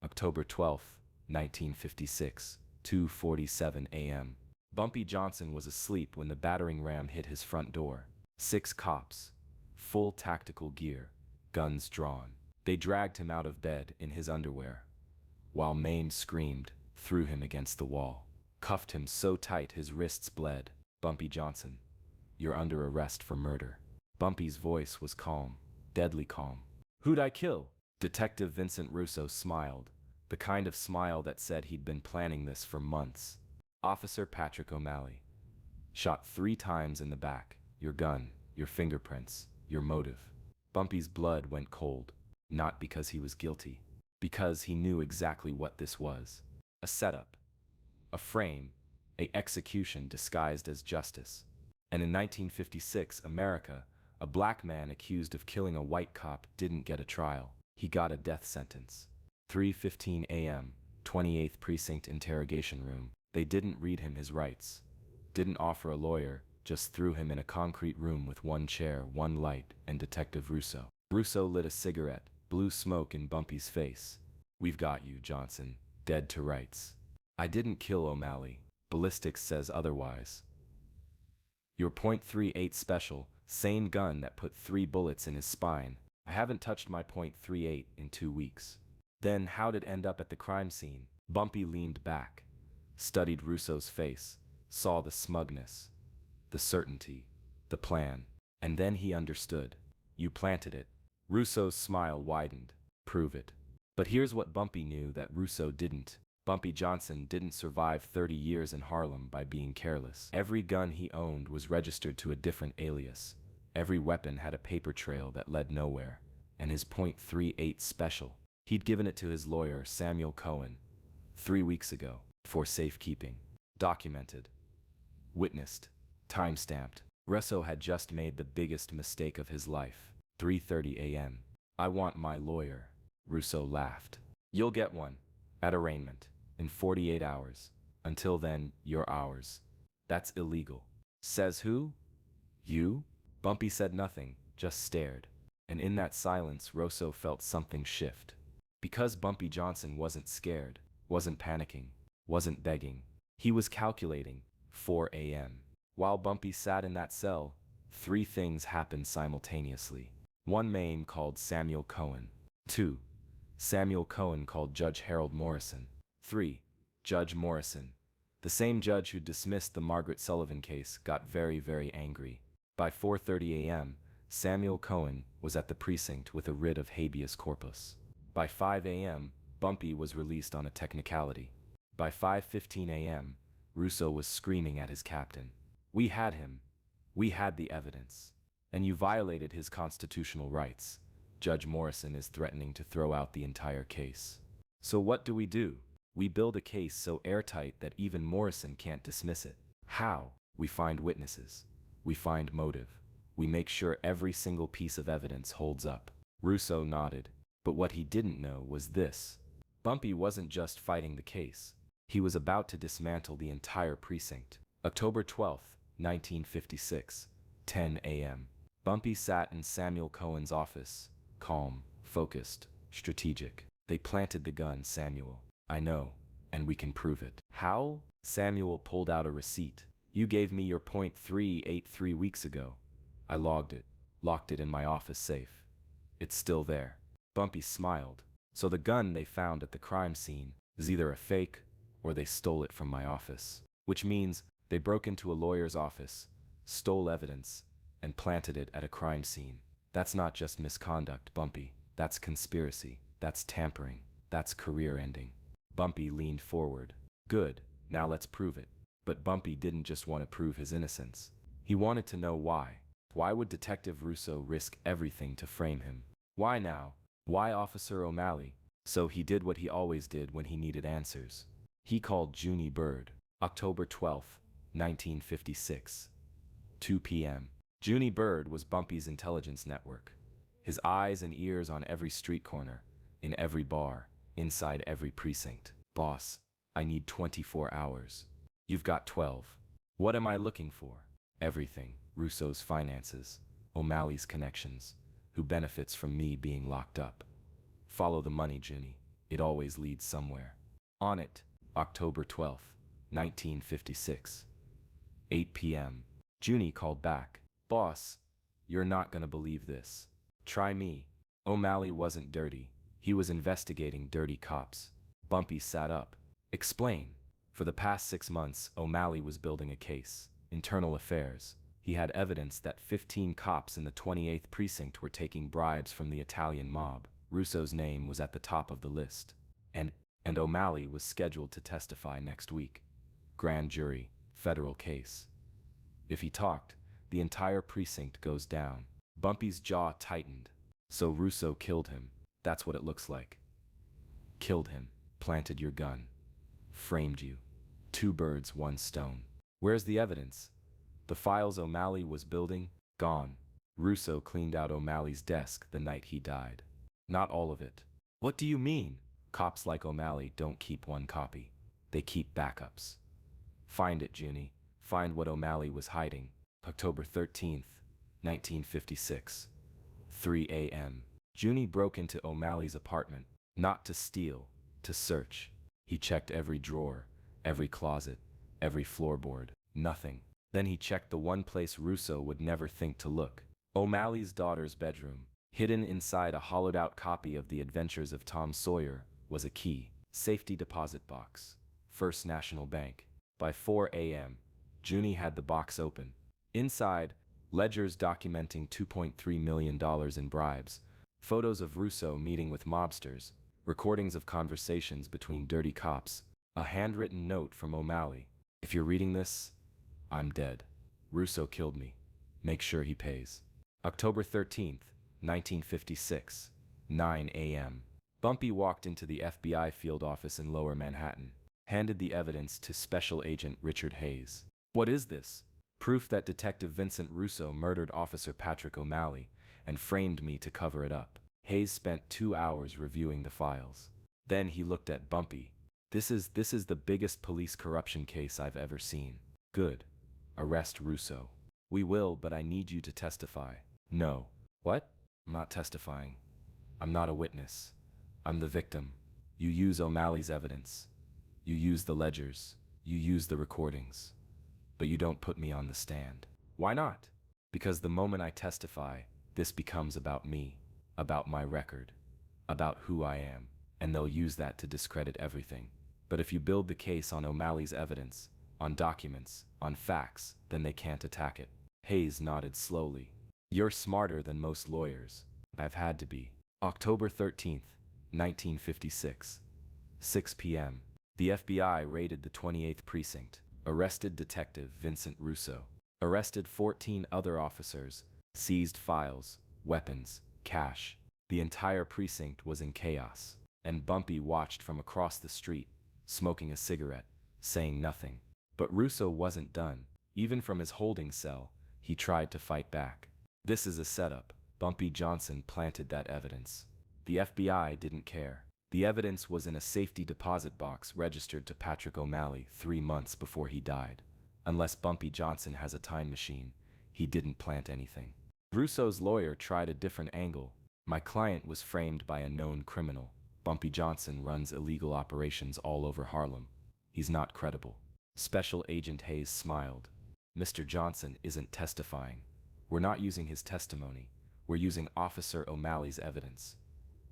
October 12, 1956, 2:47 a.m. Bumpy Johnson was asleep when the battering ram hit his front door. 6 cops, full tactical gear, guns drawn. They dragged him out of bed in his underwear, while Maine screamed, threw him against the wall, cuffed him so tight his wrists bled. Bumpy Johnson, you're under arrest for murder. Bumpy's voice was calm, deadly calm. Who'd I kill? Detective Vincent Russo smiled, the kind of smile that said he'd been planning this for months. Officer Patrick O'Malley. Shot 3 times in the back. Your gun, your fingerprints, your motive. Bumpy's blood went cold, not because he was guilty, because he knew exactly what this was. A setup, a frame, an execution disguised as justice. And in 1956 America, a black man accused of killing a white cop didn't get a trial. He got a death sentence. 3:15 a.m., 28th Precinct interrogation room. They didn't read him his rights, didn't offer a lawyer, just threw him in a concrete room with 1 chair, 1 light, and Detective Russo. Russo lit a cigarette, blew smoke in Bumpy's face. We've got you, Johnson, dead to rights. I didn't kill O'Malley. Ballistics says otherwise. Your .38 special, same gun that put 3 bullets in his spine. I haven't touched my .38 in 2 weeks. Then how'd it end up at the crime scene? Bumpy leaned back, studied Russo's face, saw the smugness, the certainty, the plan, and then he understood. You planted it. Russo's smile widened. Prove it. But here's what Bumpy knew that Russo didn't. Bumpy Johnson didn't survive 30 years in Harlem by being careless. Every gun he owned was registered to a different alias. Every weapon had a paper trail that led nowhere. And his .38 special, he'd given it to his lawyer, Samuel Cohen, 3 weeks ago, for safekeeping. Documented. Witnessed. Time-stamped. Russo had just made the biggest mistake of his life. 3:30 a.m. I want my lawyer. Russo laughed. You'll get one. At arraignment. In 48 hours. Until then, you're ours. That's illegal. Says who? You? Bumpy said nothing, just stared. And in that silence, Russo felt something shift. Because Bumpy Johnson wasn't scared, wasn't panicking, wasn't begging. He was calculating. 4 a.m. While Bumpy sat in that cell, 3 things happened simultaneously. 1 Maine called Samuel Cohen. 2. Samuel Cohen called Judge Harold Morrison. 3. Judge Morrison, the same judge who dismissed the Margaret Sullivan case, got very, very angry. By 4:30 a.m., Samuel Cohen was at the precinct with a writ of habeas corpus. By 5 a.m., Bumpy was released on a technicality. By 5:15 a.m., Russo was screaming at his captain. We had him. We had the evidence. And you violated his constitutional rights. Judge Morrison is threatening to throw out the entire case. So what do? We build a case so airtight that even Morrison can't dismiss it. How? We find witnesses. We find motive. We make sure every single piece of evidence holds up. Russo nodded. But what he didn't know was this. Bumpy wasn't just fighting the case. He was about to dismantle the entire precinct. October 12, 1956, 10 a.m. Bumpy sat in Samuel Cohen's office, calm, focused, strategic. They planted the gun, Samuel. I know, and we can prove it. How? Samuel pulled out a receipt. You gave me your .38 3 weeks ago. I logged it, locked it in my office safe. It's still there. Bumpy smiled. So the gun they found at the crime scene is either a fake or they stole it from my office. Which means they broke into a lawyer's office, stole evidence, and planted it at a crime scene. That's not just misconduct, Bumpy. That's conspiracy. That's tampering. That's career ending. Bumpy leaned forward. Good, now let's prove it. But Bumpy didn't just want to prove his innocence. He wanted to know why. Why would Detective Russo risk everything to frame him? Why now? Why Officer O'Malley? So he did what he always did when he needed answers. He called Junie Bird. October 12, 1956. 2 p.m. Junie Bird was Bumpy's intelligence network. His eyes and ears on every street corner, in every bar, inside every precinct. Boss, I need 24 hours. You've got 12. What am I looking for? Everything. Russo's finances, O'Malley's connections, who benefits from me being locked up. Follow the money, Junie. It always leads somewhere. On it, October 12th, 1956. 8 p.m. Junie called back. Boss, you're not gonna believe this. Try me. O'Malley wasn't dirty. He was investigating dirty cops. Bumpy sat up. Explain. For the past 6 months, O'Malley was building a case. Internal affairs. He had evidence that 15 cops in the 28th precinct were taking bribes from the Italian mob. Russo's name was at the top of the list. And O'Malley was scheduled to testify next week. Grand jury, federal case. If he talked, the entire precinct goes down. Bumpy's jaw tightened. So Russo killed him. That's what it looks like. Killed him, planted your gun, framed you. 2 birds, 1 stone. Where's the evidence? The files O'Malley was building? Gone. Russo cleaned out O'Malley's desk the night he died. Not all of it. What do you mean? Cops like O'Malley don't keep one copy. They keep backups. Find it, Junie. Find what O'Malley was hiding. October 13th, 1956. 3 a.m. Junie broke into O'Malley's apartment, not to steal, to search. He checked every drawer, every closet, every floorboard. Nothing. Then he checked the one place Russo would never think to look. O'Malley's daughter's bedroom. Hidden inside a hollowed-out copy of The Adventures of Tom Sawyer was a key. Safety deposit box. First National Bank. By 4 a.m., Junie had the box open. Inside, ledgers documenting $2.3 million in bribes, photos of Russo meeting with mobsters, recordings of conversations between dirty cops, a handwritten note from O'Malley. If you're reading this, I'm dead. Russo killed me. Make sure he pays. October 13th, 1956, 9 a.m. Bumpy walked into the FBI field office in Lower Manhattan, handed the evidence to Special Agent Richard Hayes. What is this? Proof that Detective Vincent Russo murdered Officer Patrick O'Malley and framed me to cover it up. Hayes spent 2 hours reviewing the files. Then he looked at Bumpy. This is the biggest police corruption case I've ever seen. Good. Arrest Russo. We will, but I need you to testify. No. What? I'm not testifying. I'm not a witness. I'm the victim. You use O'Malley's evidence. You use the ledgers. You use the recordings. But you don't put me on the stand. Why not? Because the moment I testify, this becomes about me, about my record, about who I am, and they'll use that to discredit everything. But if you build the case on O'Malley's evidence, on documents, on facts, then they can't attack it. Hayes nodded slowly. You're smarter than most lawyers. I've had to be. October 13th, 1956. 6 p.m. The FBI raided the 28th precinct. Arrested Detective Vincent Russo. Arrested 14 other officers. Seized files, weapons, cash. The entire precinct was in chaos. And Bumpy watched from across the street, smoking a cigarette, saying nothing. But Russo wasn't done. Even from his holding cell, he tried to fight back. This is a setup. Bumpy Johnson planted that evidence. The FBI didn't care. The evidence was in a safety deposit box registered to Patrick O'Malley 3 months before he died. Unless Bumpy Johnson has a time machine, he didn't plant anything. Russo's lawyer tried a different angle. My client was framed by a known criminal. Bumpy Johnson runs illegal operations all over Harlem. He's not credible. Special Agent Hayes smiled. Mr. Johnson isn't testifying. We're not using his testimony. We're using Officer O'Malley's evidence.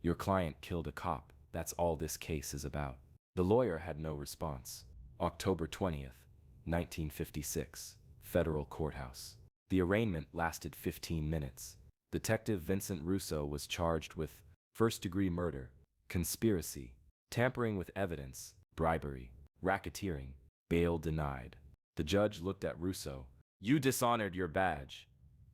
Your client killed a cop. That's all this case is about. The lawyer had no response. October 20th, 1956. Federal Courthouse. The arraignment lasted 15 minutes. Detective Vincent Russo was charged with first-degree murder, conspiracy, tampering with evidence, bribery, racketeering. Bail denied. The judge looked at Russo. You dishonored your badge.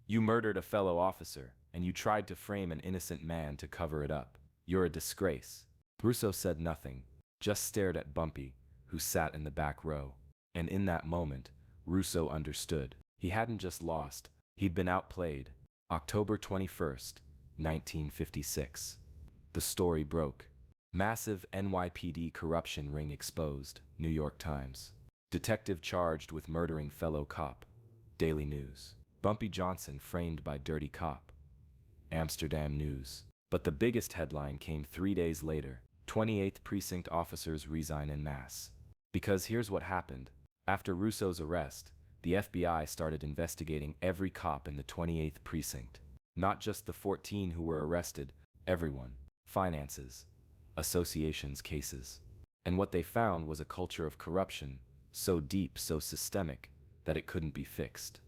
You murdered a fellow officer, and you tried to frame an innocent man to cover it up. You're a disgrace. Russo said nothing, just stared at Bumpy, who sat in the back row. And in that moment, Russo understood. He hadn't just lost, he'd been outplayed. October 21st, 1956. The story broke. Massive NYPD corruption ring exposed. New York Times. Detective charged with murdering fellow cop. Daily News. Bumpy Johnson framed by dirty cop. Amsterdam News. But the biggest headline came 3 days later. 28th Precinct officers resign en masse. Because here's what happened. After Russo's arrest, the FBI started investigating every cop in the 28th Precinct. Not just the 14 who were arrested, everyone. Finances, associations, cases. And what they found was a culture of corruption, so deep, so systemic, that it couldn't be fixed.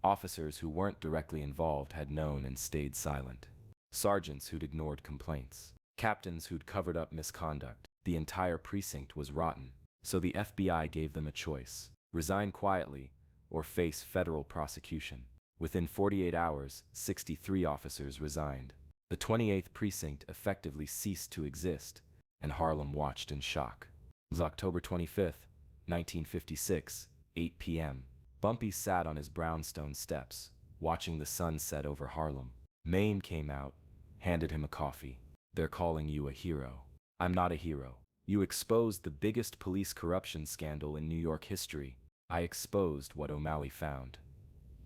Officers who weren't directly involved had known and stayed silent. Sergeants who'd ignored complaints. Captains who'd covered up misconduct. The entire precinct was rotten. So the FBI gave them a choice: resign quietly or face federal prosecution. Within 48 hours, 63 officers resigned. The 28th Precinct effectively ceased to exist, and Harlem watched in shock. It was October 25th, 1956, 8 p.m. Bumpy sat on his brownstone steps, watching the sun set over Harlem. Mame came out, handed him a coffee. "They're calling you a hero." "I'm not a hero. You exposed the biggest police corruption scandal in New York history." "I exposed what O'Malley found.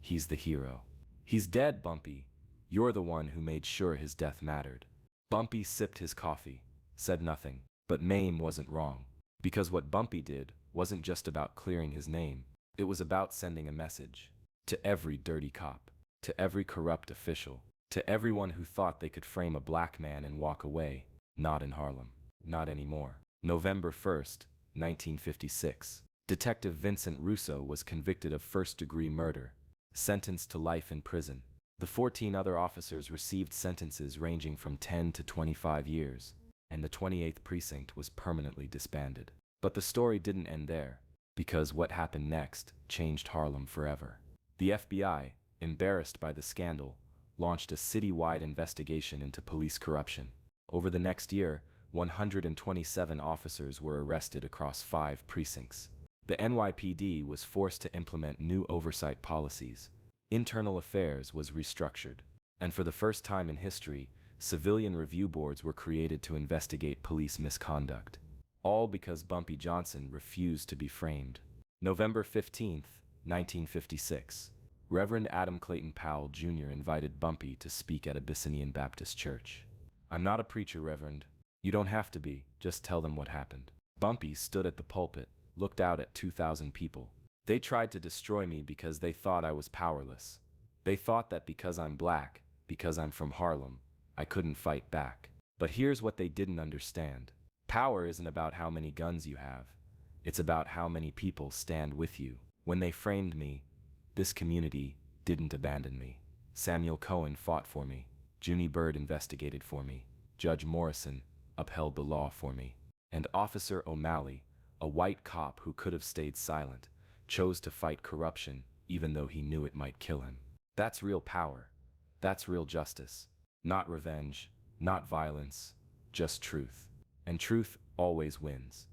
He's the hero." "He's dead, Bumpy. You're the one who made sure his death mattered." Bumpy sipped his coffee, said nothing. But Mame wasn't wrong. Because what Bumpy did wasn't just about clearing his name. It was about sending a message. To every dirty cop. To every corrupt official. To everyone who thought they could frame a black man and walk away. Not in Harlem. Not anymore. November 1st, 1956. Detective Vincent Russo was convicted of first-degree murder, sentenced to life in prison. The 14 other officers received sentences ranging from 10 to 25 years, and the 28th Precinct was permanently disbanded. But the story didn't end there, because what happened next changed Harlem forever. The FBI, embarrassed by the scandal, launched a city-wide investigation into police corruption. Over the next year, 127 officers were arrested across 5 precincts. The NYPD was forced to implement new oversight policies. Internal affairs was restructured. And for the first time in history, civilian review boards were created to investigate police misconduct. All because Bumpy Johnson refused to be framed. November 15th, 1956. Reverend Adam Clayton Powell Jr. invited Bumpy to speak at Abyssinian Baptist Church. "I'm not a preacher, Reverend. You don't have to be, just tell them what happened." Bumpy stood at the pulpit, looked out at 2,000 people. "They tried to destroy me because they thought I was powerless. They thought that because I'm black, because I'm from Harlem, I couldn't fight back. But here's what they didn't understand. Power isn't about how many guns you have. It's about how many people stand with you. When they framed me, this community didn't abandon me. Samuel Cohen fought for me. Junie Bird investigated for me. Judge Morrison upheld the law for me. And Officer O'Malley, a white cop who could have stayed silent, chose to fight corruption even though he knew it might kill him. That's real power. That's real justice. Not revenge, not violence, just truth. And truth always wins."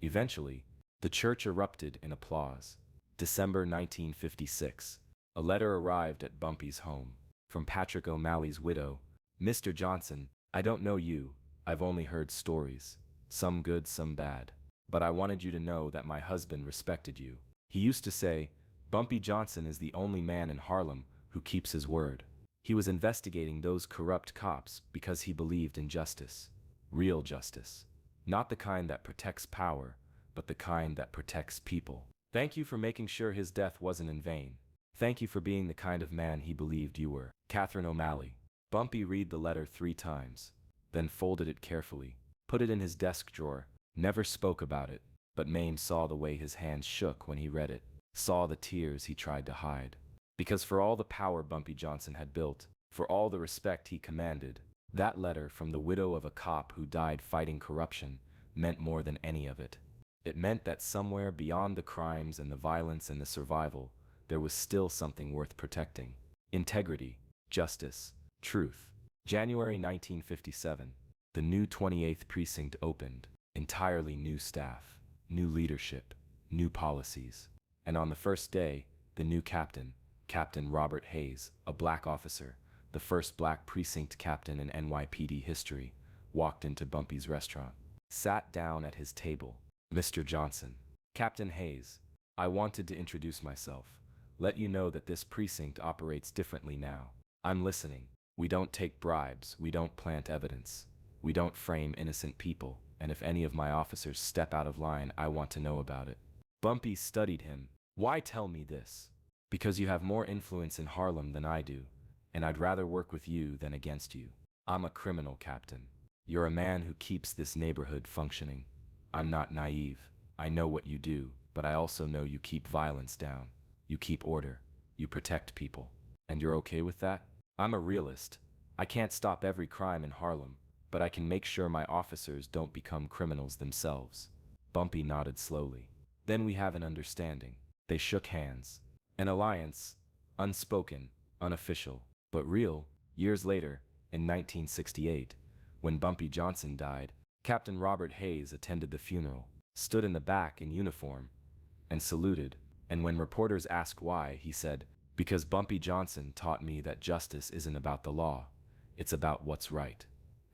Eventually, the church erupted in applause. December 1956. A letter arrived at Bumpy's home. From Patrick O'Malley's widow: "Mr. Johnson, I don't know you. I've only heard stories. Some good, some bad. But I wanted you to know that my husband respected you. He used to say, 'Bumpy Johnson is the only man in Harlem who keeps his word.' He was investigating those corrupt cops because he believed in justice. Real justice. Not the kind that protects power, but the kind that protects people. Thank you for making sure his death wasn't in vain. Thank you for being the kind of man he believed you were. Catherine O'Malley." Bumpy read the letter 3 times, then folded it carefully, put it in his desk drawer, never spoke about it, but Mame saw the way his hands shook when he read it, saw the tears he tried to hide. Because for all the power Bumpy Johnson had built, for all the respect he commanded, that letter from the widow of a cop who died fighting corruption meant more than any of it. It meant that somewhere beyond the crimes and the violence and the survival, there was still something worth protecting. Integrity, justice, truth. January 1957. The new 28th Precinct opened. Entirely new staff, new leadership, new policies. And on the first day, the new captain, Captain Robert Hayes, a black officer, the first black precinct captain in NYPD history, walked into Bumpy's restaurant. Sat down at his table. "Mr. Johnson." "Captain Hayes, I wanted to introduce myself. Let you know that this precinct operates differently now. I'm listening. We don't take bribes, we don't plant evidence. We don't frame innocent people, and if any of my officers step out of line, I want to know about it. Bumpy studied him. Why tell me this? Because you have more influence in Harlem than I do, and I'd rather work with you than against you. I'm a criminal, Captain. You're a man who keeps this neighborhood functioning. I'm not naive. I know what you do, but I also know you keep violence down. You keep order. You protect people. And you're okay with that? I'm a realist. I can't stop every crime in Harlem, but I can make sure my officers don't become criminals themselves. Bumpy nodded slowly. Then we have an understanding. They shook hands. An alliance, unspoken, unofficial, but real. Years later, in 1968, when Bumpy Johnson died, Captain Robert Hayes attended the funeral, stood in the back in uniform, and saluted. And when reporters asked why, he said, "Because Bumpy Johnson taught me that justice isn't about the law, it's about what's right.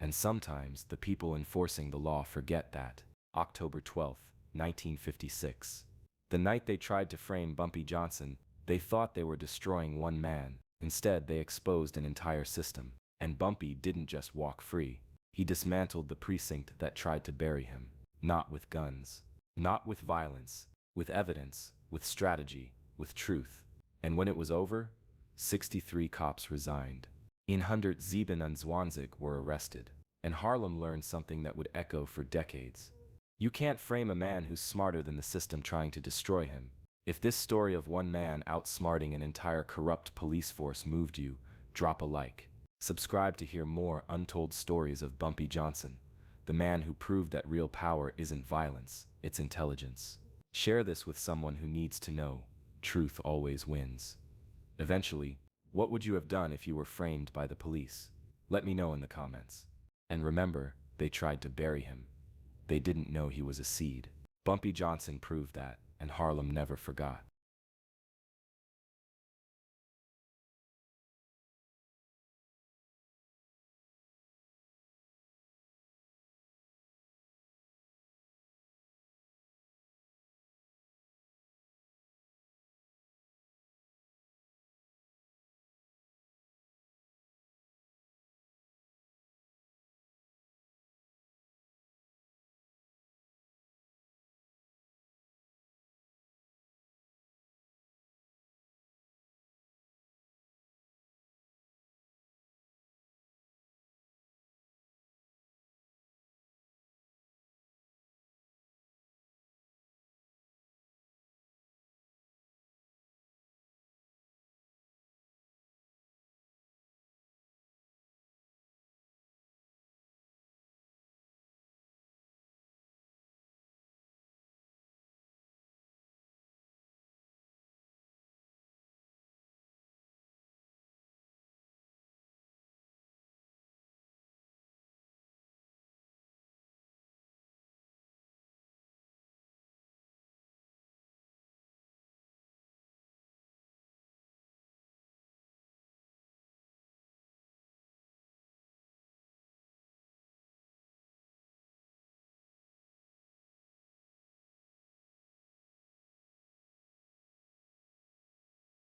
And sometimes the people enforcing the law forget that." October 12, 1956. The night they tried to frame Bumpy Johnson, they thought they were destroying one man. Instead, they exposed an entire system. And Bumpy didn't just walk free. He dismantled the precinct that tried to bury him. Not with guns. Not with violence. With evidence. With strategy. With truth. And when it was over, 63 cops resigned. 127 were arrested. And Harlem learned something that would echo for decades. You can't frame a man who's smarter than the system trying to destroy him. If this story of one man outsmarting an entire corrupt police force moved you, drop a like. Subscribe to hear more untold stories of Bumpy Johnson, the man who proved that real power isn't violence, it's intelligence. Share this with someone who needs to know. Truth always wins. Eventually, what would you have done if you were framed by the police? Let me know in the comments. And remember, they tried to bury him. They didn't know he was a seed. Bumpy Johnson proved that, and Harlem never forgot.